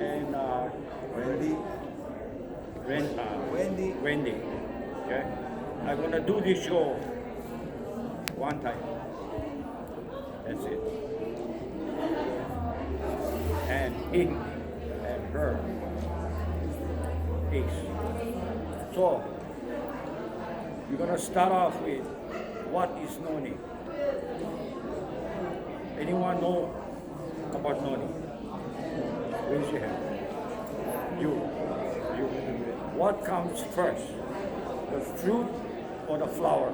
and Wendy. Wendy. Wendy. Okay, I'm gonna do this show one time. That's it. And him and her is. So we're gonna start off with what is Noni. Anyone know about Noni? Raise your hand. You. What comes first? The fruit or the flower?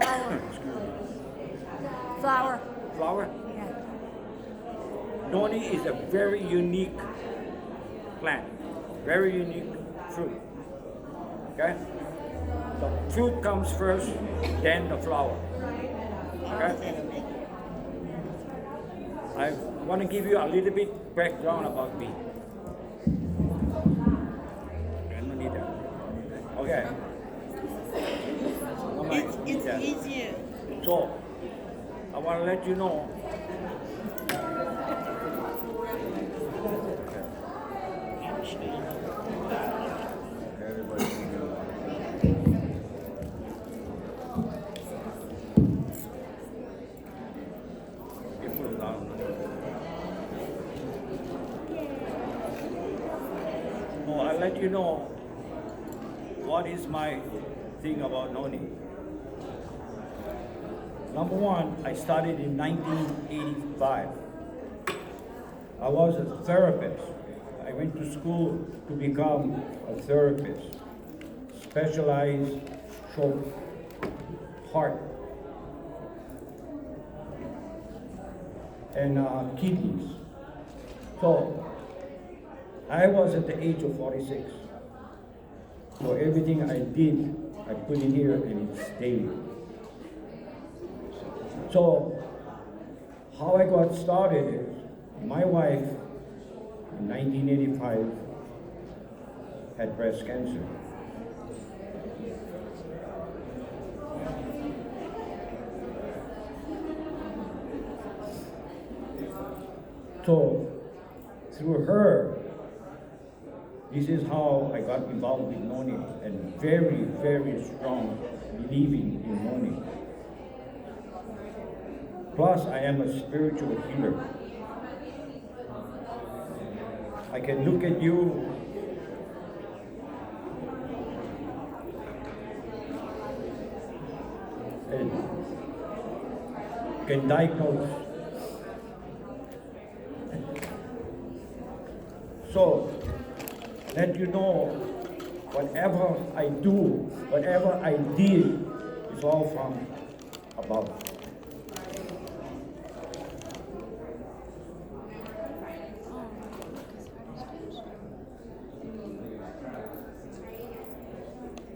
Flower. Excuse me. Flower. Flower? Yeah. Noni is a very unique plant, very unique fruit. Okay? The fruit comes first, then the flower. Okay? I want to give you a little bit background about me. I don't need that. Okay. No mind, It's need that. easier. So, I want to let you know. Everybody. You put it down. Oh, I'll let you know what is my thing about Noni. Number one, I started in 1985. I was a therapist. I went to school to become a therapist, specialized stroke, heart, and kidneys. So I was at the age of 46. So everything I did, I put in here and it stayed. So how I got started is my wife in 1985 had breast cancer. So through her, this is how I got involved with Noni and very, very strong believing in Noni. Plus, I am a spiritual healer. I can look at you and can diagnose. So, let you know, whatever I do, whatever I did, is all from above.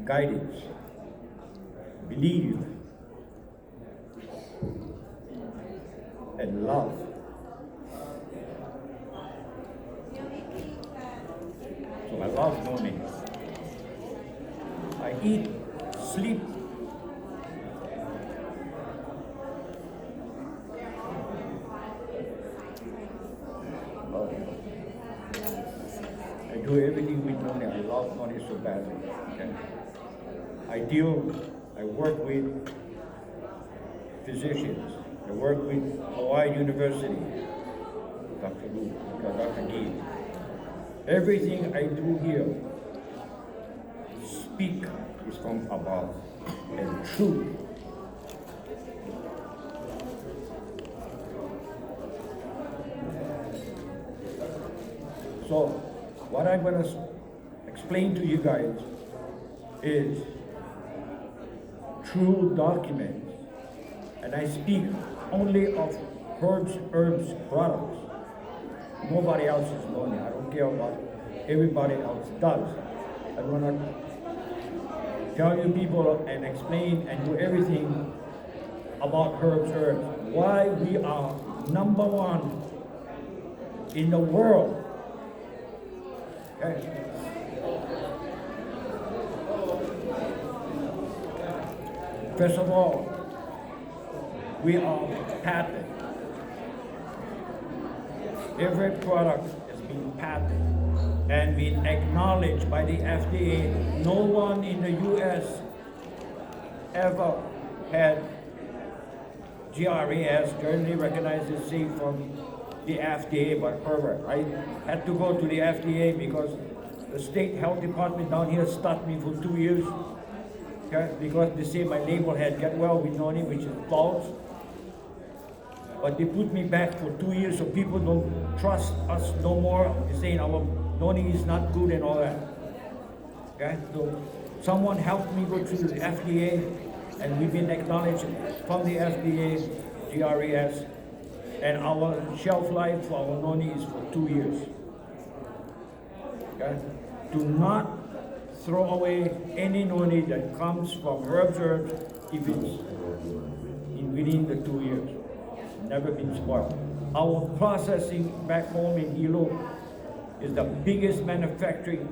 Guidance, believe, and love. So I love Noni. I eat, sleep. I do everything with Noni. I love Noni so badly. Okay? I work with physicians. I work with Hawaii University, Dr. Lu, Dr. Gee. Everything I do here, speak is from above and truth. So, what I'm going to explain to you guys is true documents, and I speak only of herbs, products. Nobody else is knowing it. I don't care what everybody else does. I want to tell you people and explain and do everything about herbs. Why we are number one in the world. Okay. First of all, we are patent. Every product has been patented and been acknowledged by the FDA. No one in the US ever had GRAS, generally recognized as safe, from the FDA, but Herbert. I had to go to the FDA because the state health department down here stopped me for 2 years. Okay? Because they say my label had get well with Noni, which is false. But they put me back for 2 years so people don't trust us no more. They're saying our Noni is not good and all that. Okay? So someone helped me go through the FDA, and we've been acknowledged from the FDA, GRAS, and our shelf life for our Noni is for 2 years. Okay? Do not throw away any Noni that comes from herbs if it's within the 2 years. Never been spoiled. Our processing back home in Hilo is the biggest manufacturing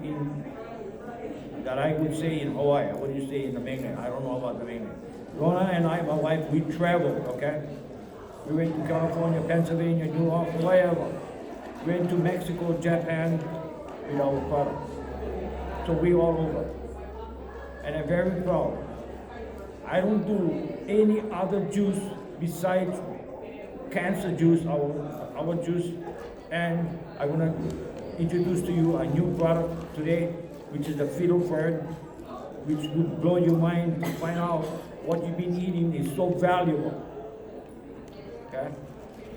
that I would say in Hawaii. What do you say in the mainland? I don't know about the mainland. Rona and I, my wife, we traveled, okay? We went to California, Pennsylvania, New York, wherever. We went to Mexico, Japan with our products. So we all over. And I'm very proud. I don't do any other juice besides cancer juice, our juice. And I want to introduce to you a new product today, which is the phytophthora, which would blow your mind to find out what you've been eating is so valuable. Okay?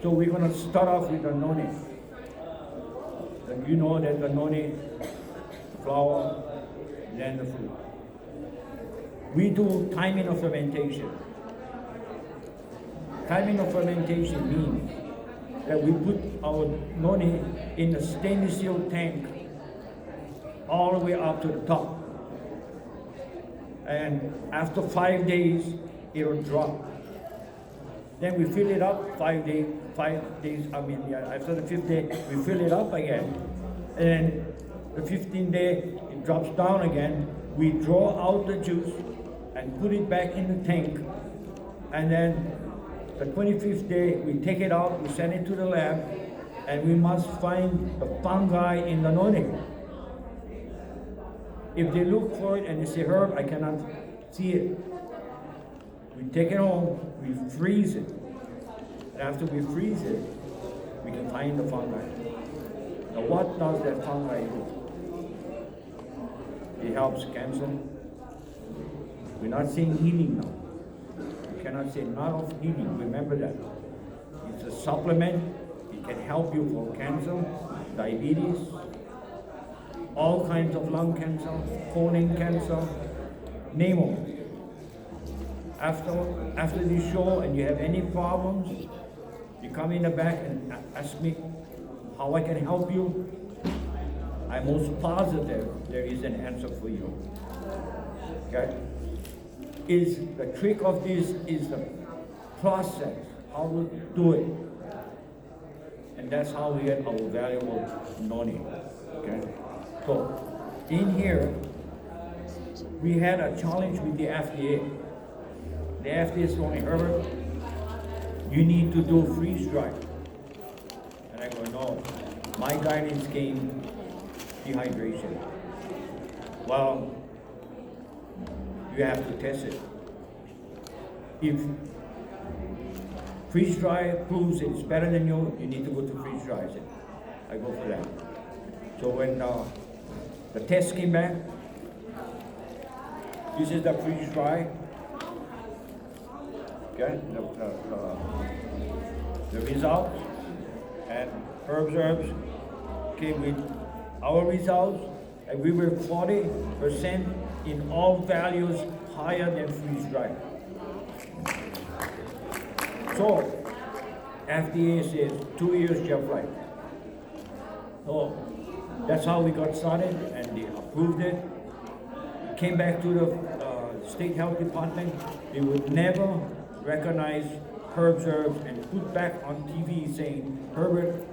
So we're going to start off with the Noni. And you know that the Noni, flour, then the fruit. We do timing of fermentation. Timing of fermentation means that we put our Noni in a stainless steel tank all the way up to the top. And after 5 days, it'll drop. Then we fill it up 5 days, after the 5th day, we fill it up again. And the 15th day, it drops down again. We draw out the juice and put it back in the tank. And then the 25th day, we take it out, we send it to the lab, and we must find the fungi in the Noni. If they look for it and they say, Herb, I cannot see it, we take it home, we freeze it. And after we freeze it, we can find the fungi. Now what does that fungi do? It helps cancer. We're not saying healing now. We cannot say not of healing, remember that. It's a supplement, it can help you for cancer, diabetes, all kinds of lung cancer, colon cancer, name them. After this show and you have any problems, you come in the back and ask me how I can help you. I'm most positive there is an answer for you. Okay? The trick of this is the process, how we do it. And that's how we get our valuable Noni. Okay? So, in here, we had a challenge with the FDA. The FDA told me, Herbert, you need to do freeze dry. And I go, no, my guidance came dehydration. Well, you have to test it. If freeze dry proves it's better than you need to go to freeze dry. I said, I go for that. So when the test came back, this is the freeze dry. Okay, the results, and herbs came with our results, and we were 40% in all values higher than freeze dry. So, FDA says 2 years shelf life. So, that's how we got started, and they approved it. Came back to the state health department. They would never recognize herbs, and put back on TV saying Herbert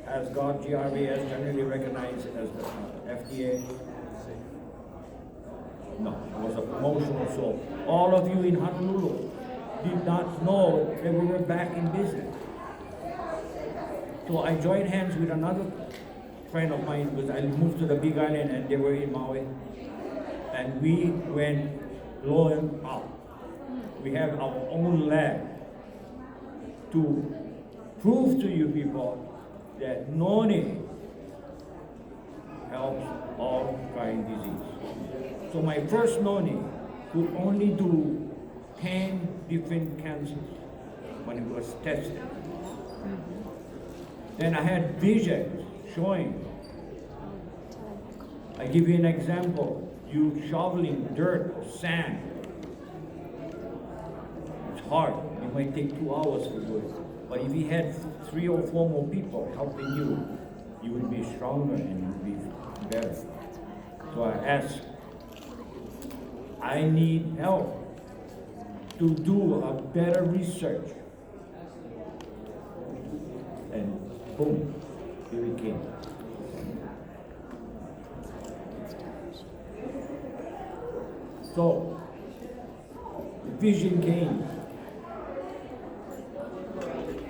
has got GRAS, generally recognized as the FDA. No, it was a promotional show. All of you in Honolulu did not know that we were back in business. So I joined hands with another friend of mine because I moved to the Big Island and they were in Maui. And we went blowing up. We have our own lab to prove to you people that Noni helps all crying disease. So my first Noni could only do 10 different cancers when it was tested. Then I had visions showing. I give you an example. You shoveling dirt or sand. It's hard. It might take 2 hours to do it. But if you had 3 or 4 more people helping you, you would be stronger and you would be better. So I asked, I need help to do a better research. And boom, here it came. So, the vision came.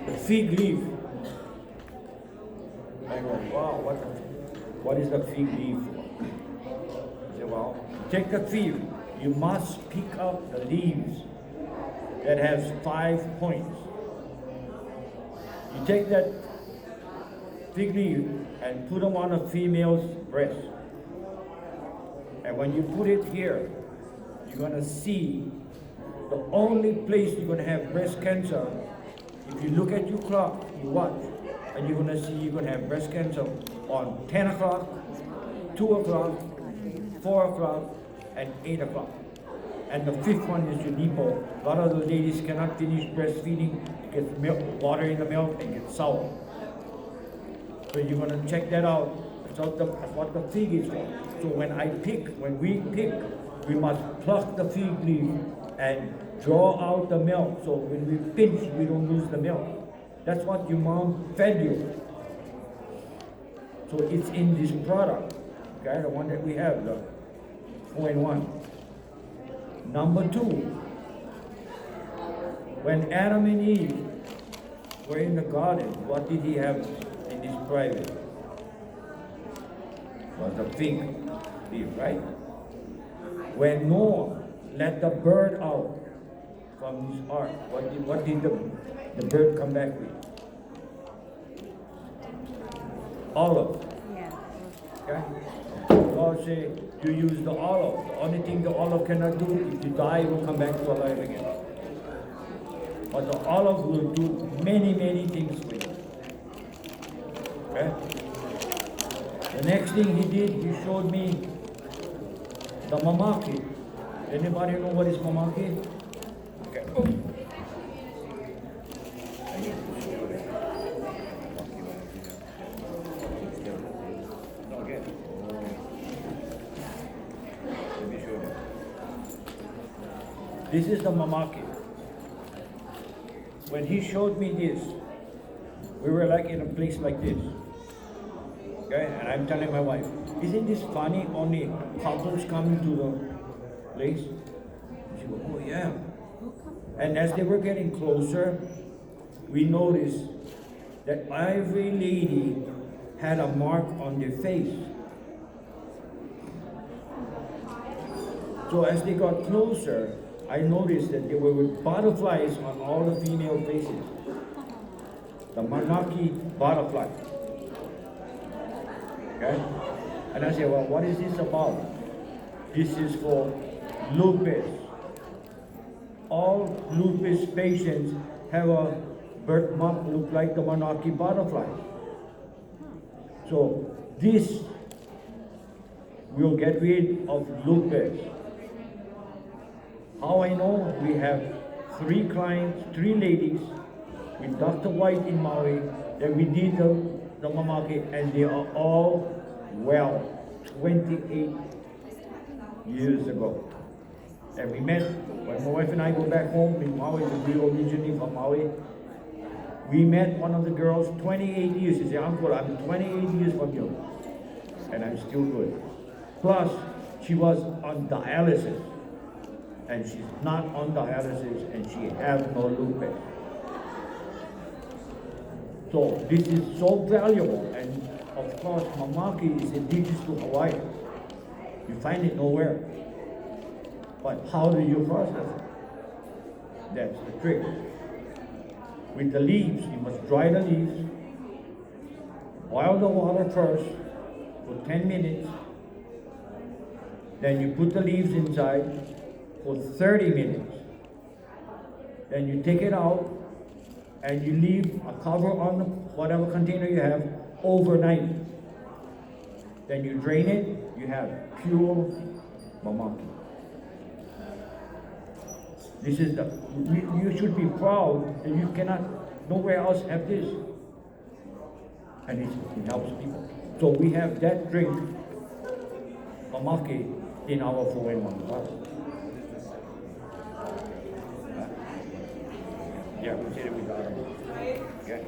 The fig leaf. I go, wow, what is the fig leaf for? I say, well, take the fig. You must pick up the leaves that has 5 points. You take that fig leaf and put them on a female's breast. And when you put it here, you're gonna see the only place you're gonna have breast cancer. If you look at your clock, you watch, and you're gonna see you're gonna have breast cancer on 10 o'clock, 2 o'clock, 4 o'clock, and 8 o'clock. And the 5th one is your nipple. A lot of the ladies cannot finish breastfeeding, it gets milk, water in the milk, and gets sour. So you're gonna check that out. That's what the fig is for. So when we pick, we must pluck the fig leaf and draw out the milk. So when we pinch, we don't lose the milk. That's what your mom fed you. So it's in this product, okay? The one that we have, the 4-in-1. Number 2, when Adam and Eve were in the garden, what did he have in his private? Was the fig leaf, right? When Noah let the bird out from his ark, what did the bird come back with? Olive. Yeah. Okay? God say you use the olive. The only thing the olive cannot do, if you die, it will come back to alive again. But the olive will do many, many things for you. Okay? The next thing he did, he showed me the mamaki. Anybody know what is mamaki? Okay. Okay. Let me show you. This is the mamaki. When he showed me this, we were like in a place like this. Okay, and I'm telling my wife, isn't this funny? Only couples coming to the place. She goes, oh yeah. And as they were getting closer, we noticed that every lady had a mark on their face. So as they got closer, I noticed that there were butterflies on all the female faces. The Manaki butterfly. Okay? And I said, well, what is this about? This is for lupus. All lupus patients have a birthmark look like the Manaki butterfly. So this will get rid of lupus. How I know? We have 3 clients, 3 ladies with Dr. White in Maui that we did the mamaki, and they are all well 28 years ago. And we met, when my wife and I go back home in Maui, we were originally from Maui, we met one of the girls 28 years. She said, Uncle, I'm 28 years from you, and I'm still good. Plus, she was on dialysis, and she's not on dialysis, and she has no lupus. So this is so valuable, and of course, mamaki is indigenous to Hawaii. You find it nowhere. But how do you process it? That's the trick. With the leaves, you must dry the leaves, boil the water first for 10 minutes, then you put the leaves inside for 30 minutes. Then you take it out and you leave a cover on whatever container you have overnight. Then you drain it, you have pure mamaki. This is you should be proud that you cannot, nowhere else have this. And it helps people. So we have that drink, mamaki, in our 4-in-1 bottle. Yeah, we said it without it. Okay.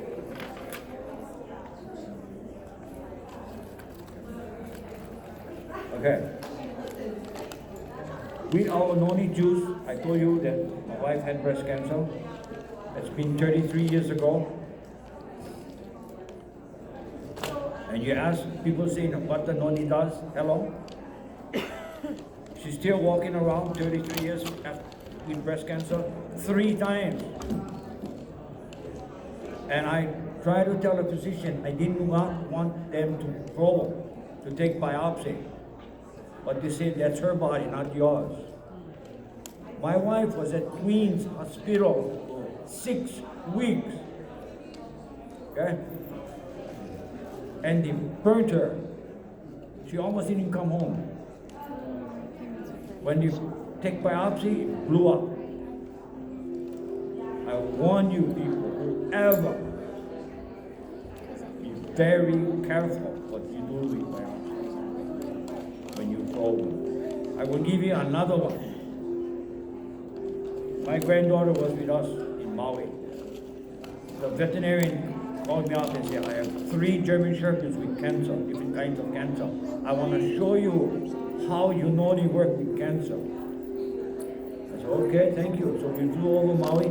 Okay. With our noni juice, I told you that my wife had breast cancer. It's been 33 years ago. And you ask people saying what the noni does, hello? She's still walking around 33 years after, with breast cancer 3 times. And I tried to tell the physician I did not want them to probe, to take biopsy. But they said that's her body, not yours. My wife was at Queen's Hospital for 6 weeks. Okay? And they burnt her. She almost didn't come home. When you take biopsy, it blew up. I warn you people, whoever, be very careful what you do with biopsy when you probe. I will give you another one. My granddaughter was with us in Maui. The veterinarian called me up and said, I have 3 German Shepherds with cancer, different kinds of cancer. I want to show you how you noni work with cancer. I said, okay, thank you. So we flew over Maui.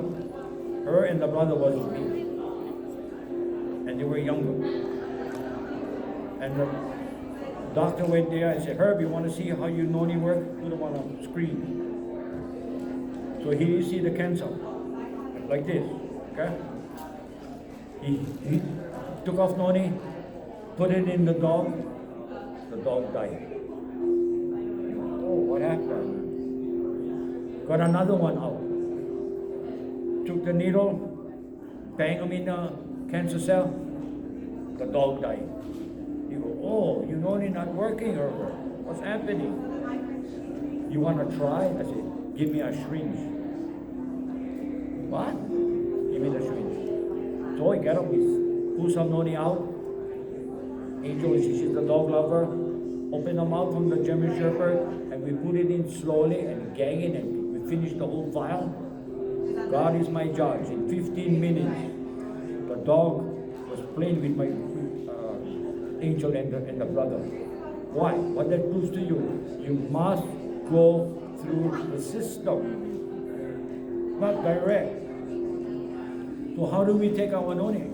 Her and the brother was with me. And they were younger. And the doctor went there and said, Herb, you want to see how you noni work? Put them on a screen. So here you see the cancer, like this, okay? He took off noni, put it in the dog died. Oh, what happened? Got another one out. Took the needle, bang him in the cancer cell, the dog died. You go, oh, you noni not working, or what's happening? You want to try? I said, give me a syringe. What? Give me the syringe. So I get up, we pull some noni out. Angel, she's the dog lover. Open them out from the German Shepherd, and we put it in slowly and gag it, and we finish the whole vial. God is my judge. In 15 minutes, the dog was playing with my Angel and the brother. Why? What that proves to you? You must go through the system, not direct. So how do we take our noni?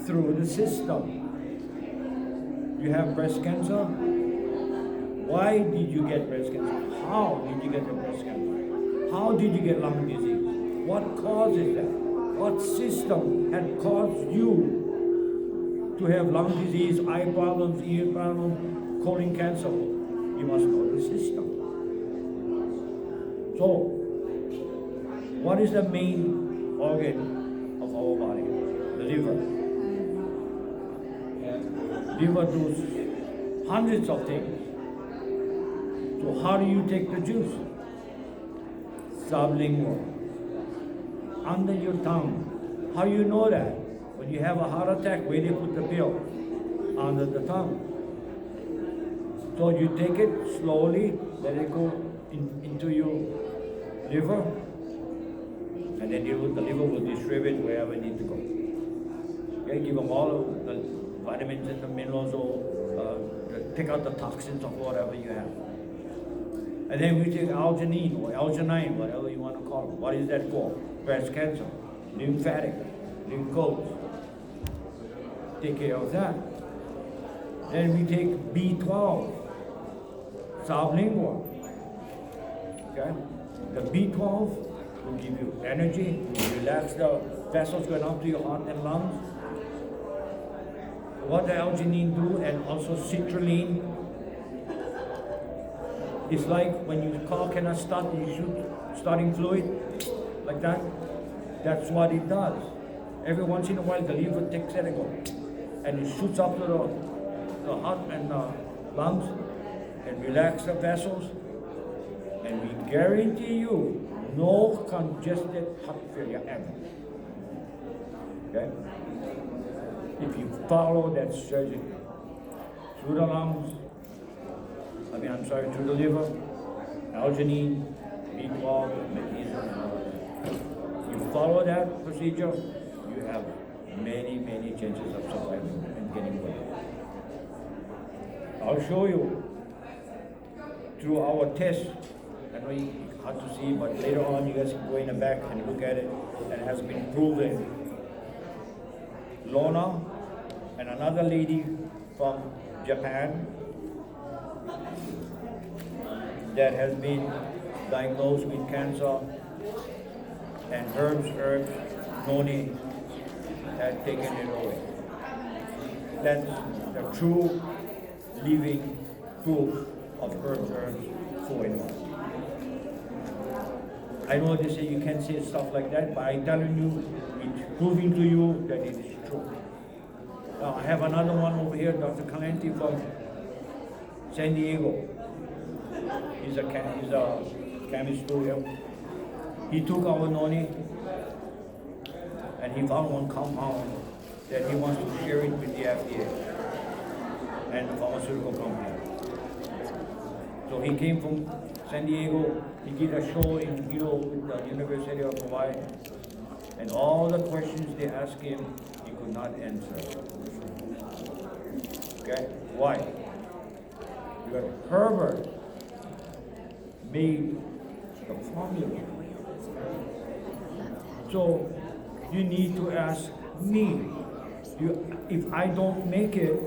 Through the system. You have breast cancer? Why did you get breast cancer? How did you get the breast cancer? How did you get lung disease? What causes that? What system had caused you to have lung disease, eye problems, ear problems, colon cancer? You must know the system. So, what is the main organ of our body? The liver. Liver does hundreds of things. So how do you take the juice? Sublingual. Under your tongue. How you know that? When you have a heart attack, where do you put the pill? Under the tongue. So you take it slowly, let it go into your liver, and then the liver will distribute wherever it needs to go. Okay, give them all of the vitamins and the minerals, or take out the toxins of whatever you have. And then we take alginine or alginine, whatever you want to call it. What is that for? Breast cancer, lymphatic, lymphodes. take care of that. Then we take B12, sublingual. Okay? The B12 will give you energy, will relax the vessels going up to your heart and lungs. What the arginine do, and also citrulline. It's like when your car cannot start, you shoot starting fluid, like that. That's what it does. Every once in a while, the liver takes it and it shoots up to the heart and lungs and relax the vessels. And we guarantee you no congested heart failure ever. Okay? If you follow that strategy through the lungs, through the liver, arginine, B12, magnesium, and all that. You follow that procedure, you have many, many chances of surviving and getting well. I'll show you through our test. I know it's hard to see, but later on you guys can go in the back and look at it, and it has been proven. Lona and another lady from Japan that has been diagnosed with cancer, and herbs, Noni had taken it away. That's the true living proof of herbs, 4-in-1. I know they say you can't say stuff like that, but I'm telling you, it's proving to you that it is true. Now I have another one over here, Dr. Calenti from San Diego. He's a chemist too. Yeah. He took our Noni and he found one compound that he wants to share it with the FDA and the pharmaceutical company. So he came from San Diego. He did a show in with the University of Hawaii, and all the questions they asked him, he could not answer. Okay, why? Because Herbert made the formula. So you need to ask me. If I don't make it,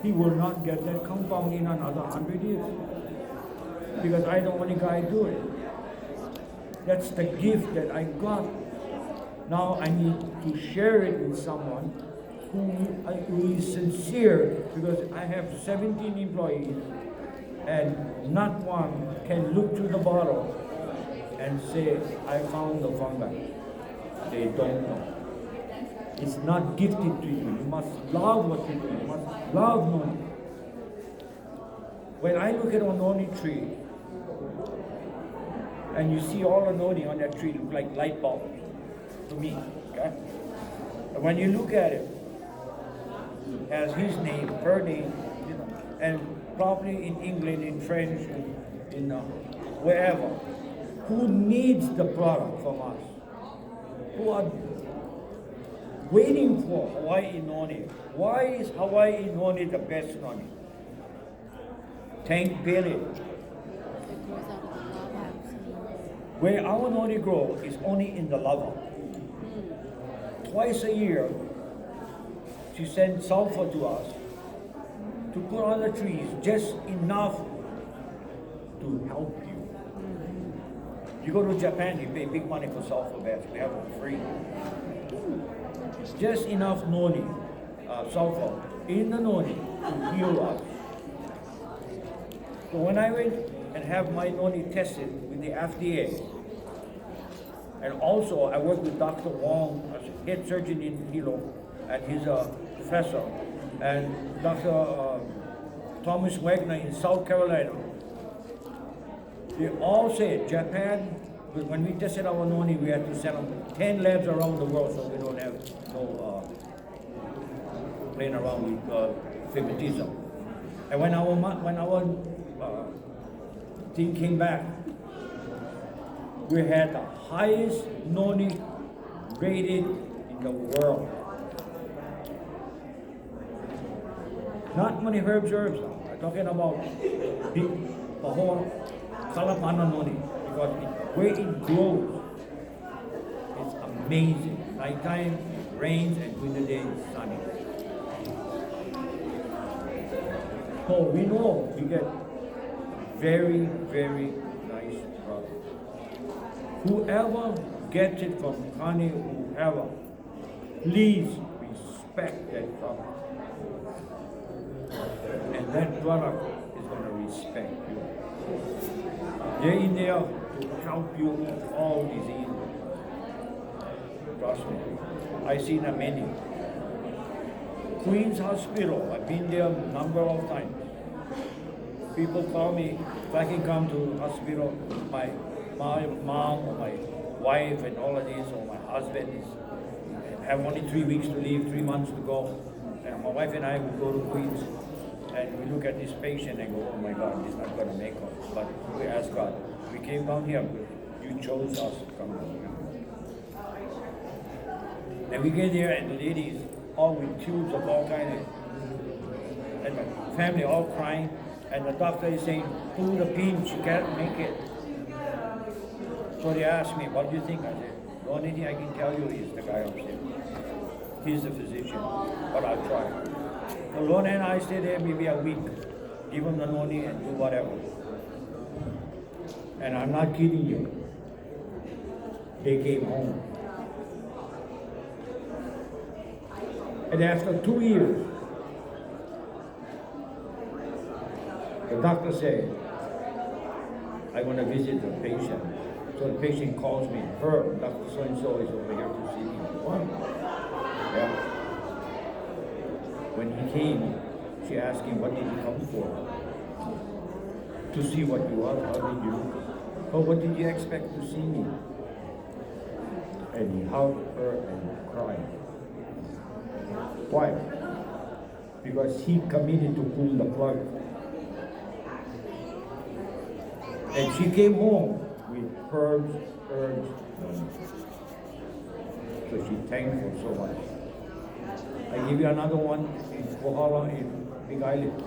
he will not get that compound in another 100 years. Because I'm the only guy do it. That's the gift that I got. Now I need to share it with someone who is sincere, because I have 17 employees and not one can look through the bottle and say, I found the fungi. They don't know. It's not gifted to you. You must love what you do. You must love Noni. When I look at a Noni tree, and you see all the Noni on that tree look like light bulbs to me. Okay? And when you look at it, has his name, her name, and probably in England, in French, in wherever. Who needs the product from us? Who are waiting for Hawaii Noni? Why is Hawaii Noni the best Noni? Tank Billy. Where our Noni grow is only in the lava. Twice a year, she sends sulfur to us to put on the trees, just enough to help you. You go to Japan, you pay big money for sulfur baths. We have them free. Just enough Noni, sulfur in the Noni to heal us. So when I went and have my Noni tested with the FDA, and also I work with Dr. Wong, as head surgeon in Hilo, and he's a professor, and Dr. Thomas Wagner in South Carolina. They all say Japan, when we tested our Noni, we had to send them 10 labs around the world, so we don't have no playing around with favoritism. And when our team came back, we had the highest Noni rated in the world. Not many herbs. I'm talking about the whole Kalapana Noni, because where it grows, it's amazing. Nighttime it rains and during the day it's sunny. So we know we get very, very nice product. Whoever gets it from Connie, whoever, please respect that product. And that product is going to respect you. They're in there to help you with all diseases. Trust me. I've seen a many. Queen's Hospital, I've been there a number of times. People call me if I can come to hospital, my mom or my wife and all of this, or my husband is have only 3 weeks to leave, 3 months to go. And my wife and I will go to Queens and we look at this patient and go, oh my God, he's not going to make it. But we ask God, we came down here, you chose us to come down here. And we get there and the ladies all with tubes of all kinds of, and my family all crying, and the doctor is saying, pull the pin, she can't make it. So they asked me, what do you think? I said, the only thing I can tell you is the guy upstairs. He's the physician, but I'll try. So Lorna and I stayed there maybe a week, give him the noni and do whatever. And I'm not kidding you. They came home. And after 2 years, the doctor said, I want to visit the patient. So the patient calls me, Dr. So-and-so is over here to see me. What? Yeah. When he came, she asked him, what did he come for? To see what you are, how did you look? Oh, what did you expect to see me? And he hugged her and cried. Why? Because he committed to pull the plug. And she came home with herbs. So she's thankful so much. I give you another one in Kohala in Big Island.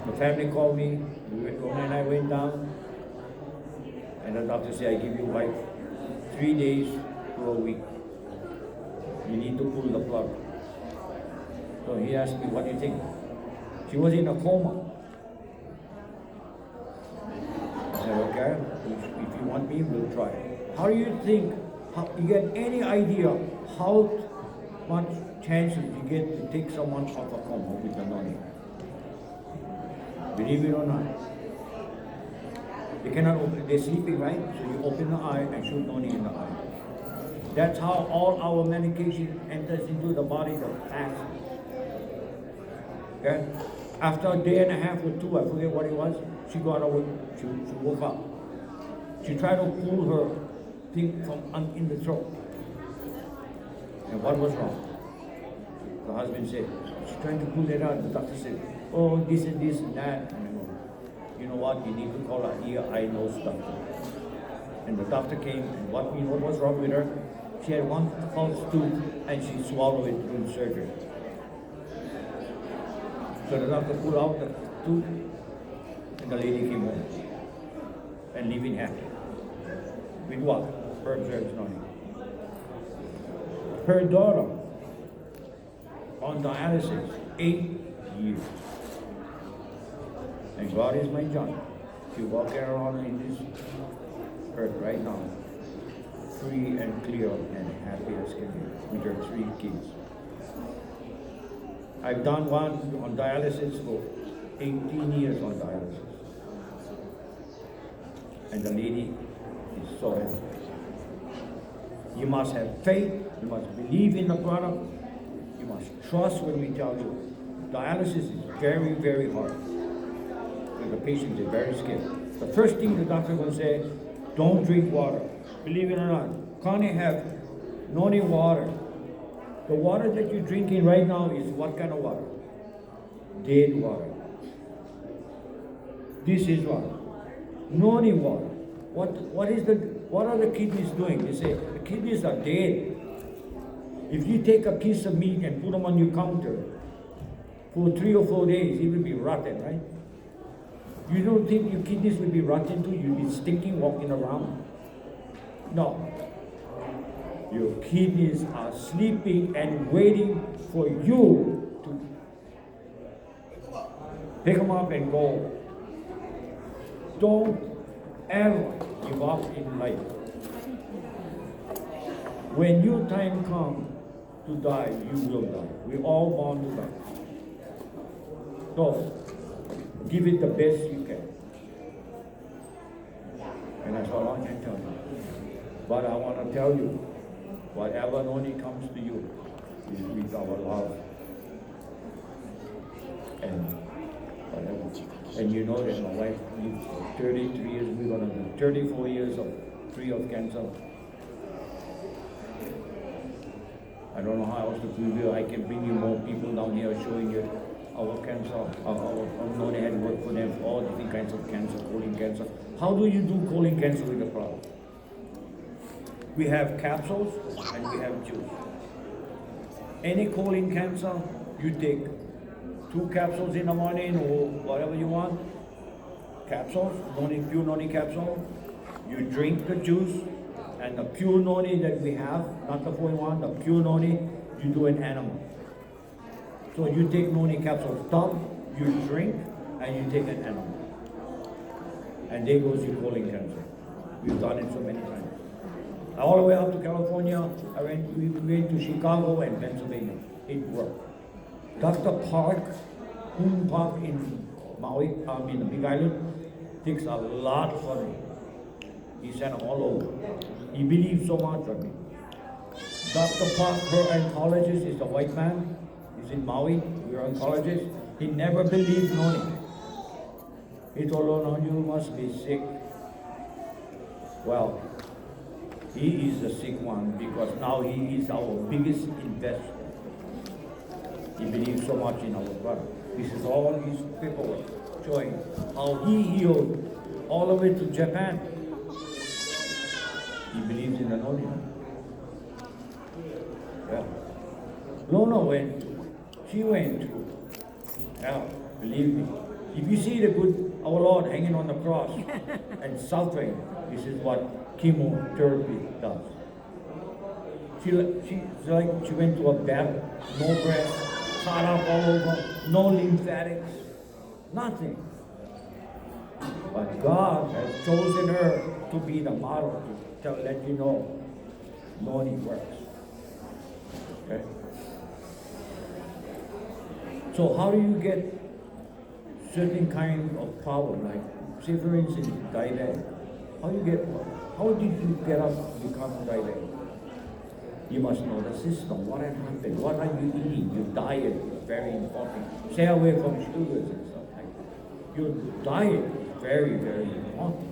The family called me, Rona and I went down, and the doctor said, I give you like 3 days to a week. You need to pull the plug. So he asked me, what do you think? She was in a coma. I said, okay, if you want me, we'll try. How do you think, you get any idea how much chances you get to take someone off a coma with a noni? Believe it or not. They cannot open, they're sleeping, right? So you open the eye and shoot noni in the eye. That's how all our medication enters into the body the fastest. Okay? After a day and a half or two, I forget what it was, she got away, she woke up. She tried to pull her thing from in the throat. And what was wrong? The husband said, she's trying to pull it out. The doctor said, oh, this and this and that. And I go, you know what, you need to call an ear, eye, nose doctor. And the doctor came, and what was wrong with her? She had one false tooth, and she swallowed it during surgery. So the doctor pulled out the tooth, and the lady came home. And living happy. With what? Herbs, noni. Her daughter, on dialysis, 8 years. And God is my judge. She walking around in this earth right now, free and clear and happy as can be, with her 3 kids. I've done one on dialysis for 18 years on dialysis. And the lady is so happy. You must have faith, you must believe in the product, you must trust when we tell you. Dialysis is very, very hard. And the patients are very scared. The first thing the doctor will say, don't drink water. Believe it or not, Connie have noni water. The water that you're drinking right now is what kind of water? Dead water. This is water. Noni water. What are the kidneys doing? They say the kidneys are dead. If you take a piece of meat and put them on your counter for 3 or 4 days, it will be rotten, right? You don't think your kidneys will be rotten too? You'll be stinking walking around? No. Your kidneys are sleeping and waiting for you to Pick them up and go. Don't ever give up in life. When your time comes to die, you will die. We're all born to die. So, give it the best you can. And that's all I can tell you. But I want to tell you, whatever Noni comes to you is with our love. And whatever. And you know that my wife lived for 33 years, we're going to do 34 years free of cancer. I don't know how else to prove you. I can bring you more people down here showing you our cancer. Our Noni had worked for them for all different kinds of cancer, colon cancer. How do you do colon cancer with the product? We have capsules and we have juice. Any colon cancer, you take 2 capsules in the morning or whatever you want. Capsules, pure Noni capsule. You drink the juice, and the pure Noni that we have, not the 4-in-1, the pure Noni, you do an animal. So you take Noni capsule, stop, you drink, and you take an animal. And there goes your colon cancer. We've done it so many times. All the way up to California, we went to Chicago and Pennsylvania. It worked. Dr. Park, Park in Maui, in the Big Island, takes a lot for me. He sent them all over. He believes so much of me. Dr. Park, her oncologist, is a white man. He's in Maui. We're oncologists. He never believed Noni. He told her, "No, you must be sick." Well, he is the sick one because now he is our biggest investor. He believes so much in our product. This is all his paperwork showing how he healed all the way to Japan. He believes in the Noni. Yeah. Lona she went through. Yeah, believe me. If you see our Lord hanging on the cross and suffering, this is what chemotherapy does. She went to a battle, no breast, cut up all over, no lymphatics, nothing. But God has chosen her to be the model to let you know Noni works. Okay? So how do you get certain kind of power, like say for instance diabetic? How did you get up to become diabetic? You must know the system, what has happened, what are you eating, your diet is very important. Stay away from sugars and stuff like that. Your diet is very, very important.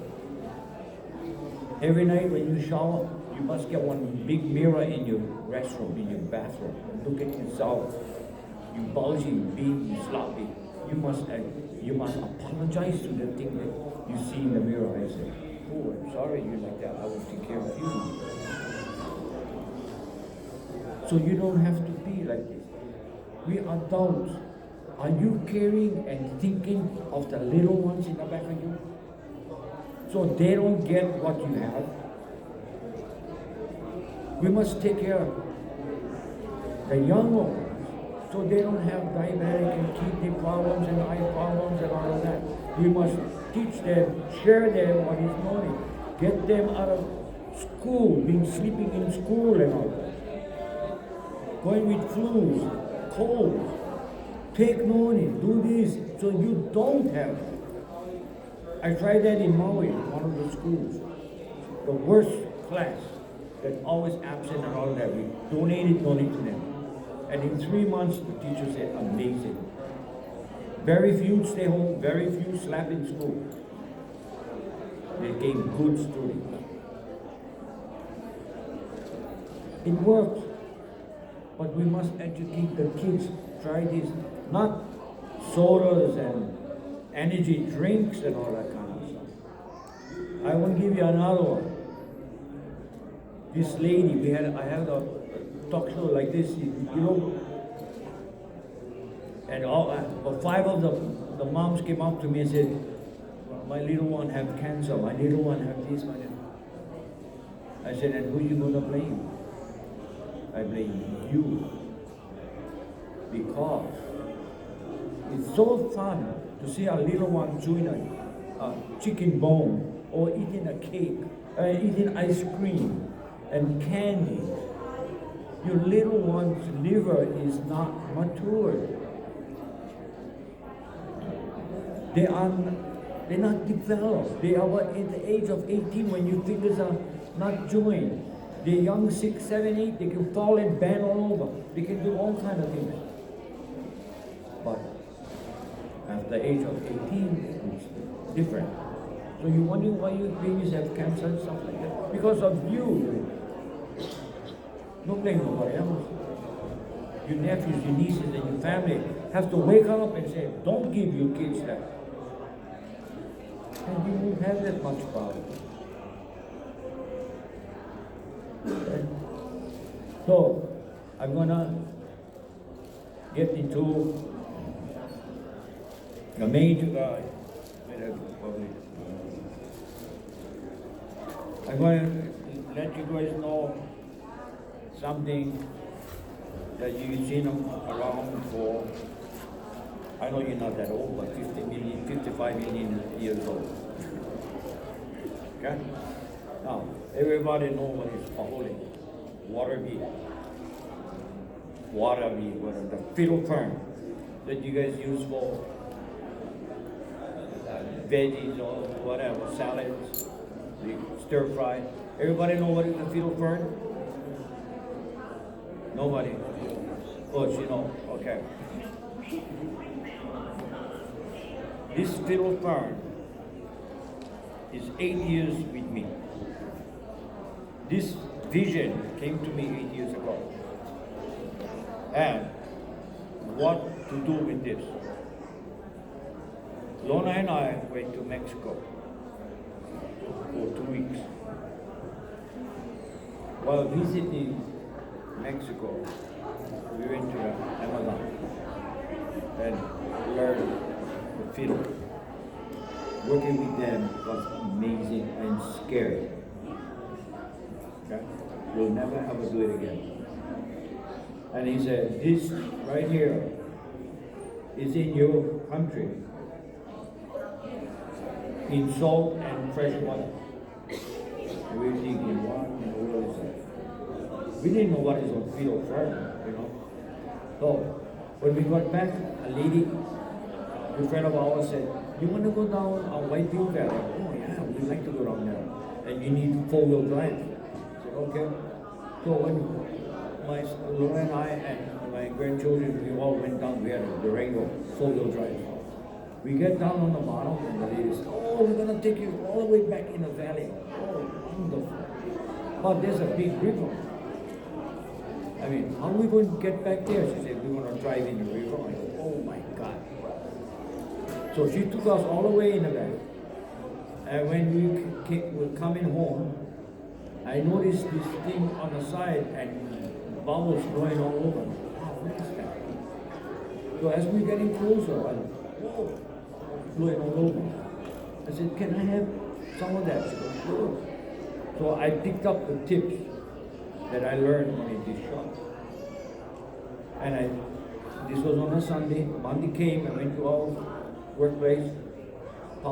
Every night when you shower, you must get one big mirror in your restroom, in your bathroom. Look at yourself. You bulging, big, you sloppy. You must apologize to the thing that you see in the mirror. I say, "Oh, I'm sorry you're like that. I will take care of you." So you don't have to be like this. We adults, are you caring and thinking of the little ones in the back of you? So they don't get what you have. We must take care of the young ones so they don't have diabetic and kidney problems and eye problems and all of that. We must teach them, share them what is knowing, get them out of school, being sleeping in school and all that. Going with flus, colds, take Noni, do this, so you don't have it. I tried that in Maui, one of the schools. The worst class that always absent and all that. We donated Noni to them. And in 3 months, the teacher said, amazing. Very few stay home, very few slap in school. They became good students. It works. But we must educate the kids. Try this, not sodas and energy drinks and all that kind of stuff. I will give you another one. This lady, I had a talk show like this, and but 5 of the moms came up to me and said, "My little one have cancer, my little one have this, my little." I said, "And who are you going to blame?" I blame you, because it's so fun to see a little one chewing a chicken bone or eating a cake, eating ice cream and candy. Your little one's liver is not mature. They're not developed. They are what at the age of 18 when your fingers are not joined. They're young, 6, 7, 8, they can fall and bend all over. They can do all kind of things. But at the age of 18, it's different. So you wonder why your babies have cancer and stuff like that? Because of you. Don't blame nobody else. Your nephews, your nieces, and your family have to wake up and say, don't give your kids that. And you won't have that much problem. Okay? So, I'm gonna get into the major guy. I'm going to let you guys know something that you've seen them around for. I know you're not that old, but 50 million, 55 million years old. Okay? Now, everybody knows what is pahole. Water bee. Water bee, the fiddle fern that you guys use for veggies or whatever, salads, stir fry. Everybody know what is a fiddle fern? Nobody. Oh, you know, okay. This fiddle fern is 8 years with me. This vision came to me 8 years ago. And what to do with this? Lona and I went to Mexico for 2 weeks. While visiting Mexico, we went to the Amazon and learned the fiddle. Working with them was amazing and scary. Okay? We'll never ever do it again. And he said, this right here is in your country, in salt and fresh water. And we were thinking, what in the world is that? We didn't know what is on fiddle fern, you know. So when we got back, a lady, a friend of ours said, you want to go down White Hill Valley? Oh yeah, we'd like to go down there. And you need 4-wheel drive. I said, okay. So when my Laura and I and my grandchildren, we all went down, we had a Durango 4-wheel drive. We get down on the mountain and the lady said, oh, we're going to take you all the way back in the valley. Oh, wonderful. But there's a big river. I mean, how are we going to get back there? She said, we're going to drive in the river. I said, oh my God. So she took us all the way in the valley. And when we were coming home, I noticed this thing on the side and bubbles blowing all over. Wow, what is that? So as we're getting closer, I went, whoa, blowing all over. I said, can I have some of that? She goes, sure. So I picked up the tips that I learned when I did shop. And this was on a Sunday. Monday came, I went to our workplace.